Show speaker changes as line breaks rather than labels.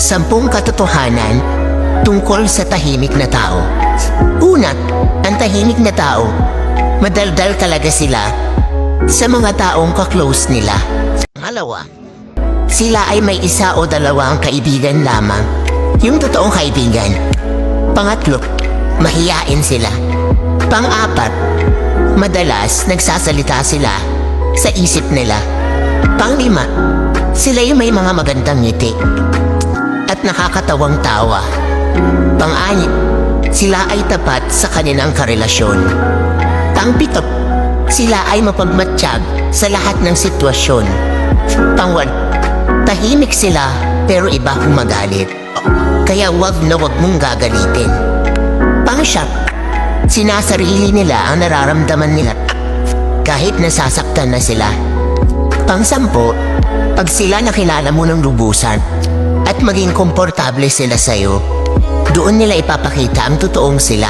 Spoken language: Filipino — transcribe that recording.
10 katotohanan tungkol sa tahimik na tao. Una, ang tahimik na tao, madaldal talaga sila sa mga taong ka-close nila. Pangalawa, sila ay may 1 o 2 kaibigan lamang, yung totoong kaibigan. Pangatlo, mahiyain sila. Pang-4, madalas nagsasalita sila sa isip nila. Pang-5, sila yung may mga magandang ngiti at nakakatawang tawa. Pang-6, sila ay tapat sa kanilang karelasyon. Pang-7, sila ay mapagmatsyag sa lahat ng sitwasyon. Pang-8, tahimik sila pero iba kung magalit. Kaya wag na wag mong gagalitin. Pang-9, sinasarili nila ang nararamdaman nila kahit nasasaktan na sila. Pang-10, pag sila nakilala mo ng lubusan at maging komportable sila sa'yo, doon nila ipapakita ang totoong sila.